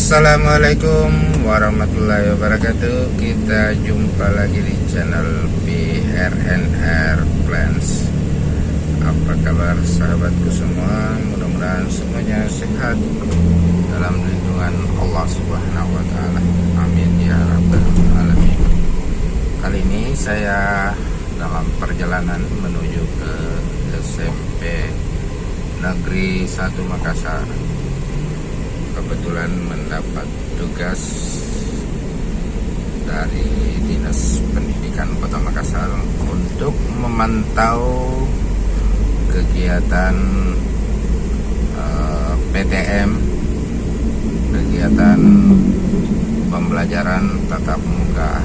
Assalamualaikum warahmatullahi wabarakatuh. Kita jumpa lagi di channel BRNR Plans. Apa kabar sahabatku semua? Mudah-mudahan semuanya sehat dalam lindungan Allah Subhanahu wa taala. Amin ya rabbal alamin. Kali ini saya dalam perjalanan menuju ke SMP Negeri 1 Makassar. Kebetulan mendapat tugas dari Dinas Pendidikan Kota Makassar untuk memantau kegiatan PTM, kegiatan pembelajaran tatap muka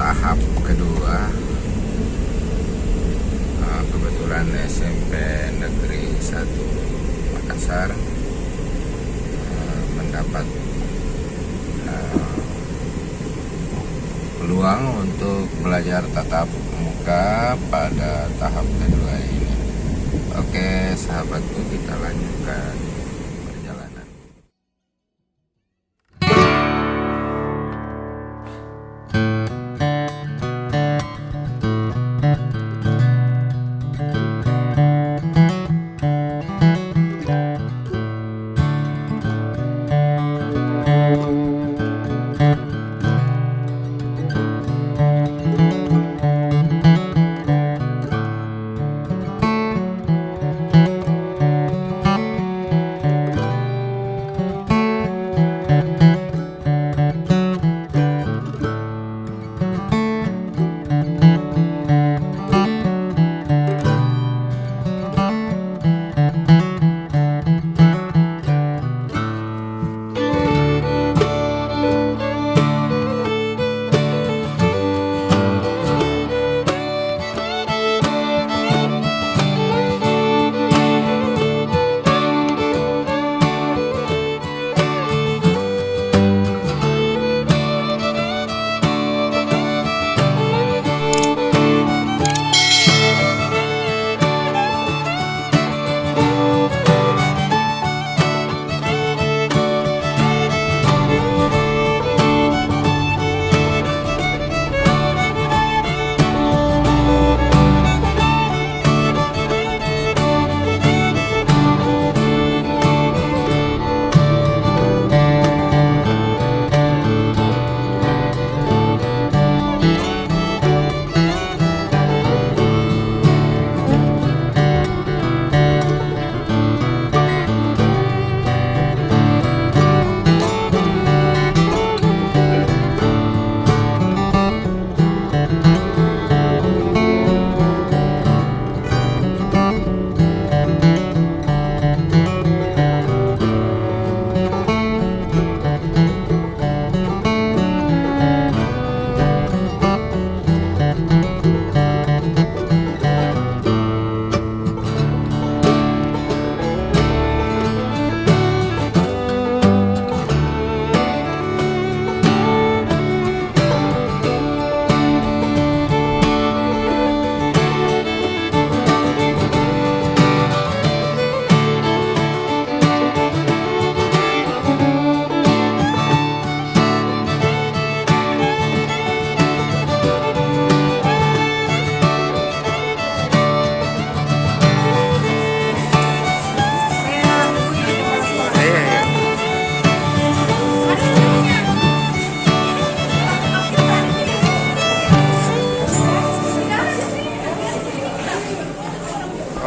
tahap kedua. Kebetulan SMP Negeri 1 Makassar mendapat peluang untuk belajar tatap muka pada tahap kedua ini. Oke sahabatku, kita lanjutkan perjalanan.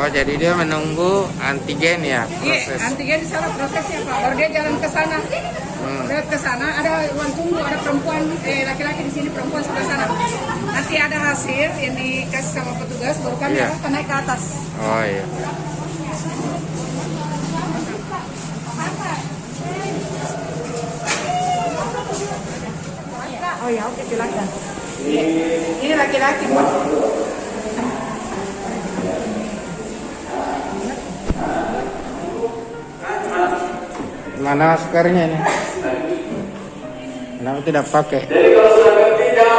Oh, jadi dia menunggu antigen ya, proses. Iya, antigen di sana prosesnya Pak. Baru dia jalan ke sana. Lewat ke sana ada ruang tunggu, ada perempuan, laki-laki di sini, perempuan sebelah sana. Nanti ada hasil yang dikasih sama petugas, baru kami akan naik ke atas. Oh iya. Oh ya, oke silakan. Ini laki-laki Pak. Mana maskernya ini? Kenapa tidak pakai? Jadi kalau sudah tidak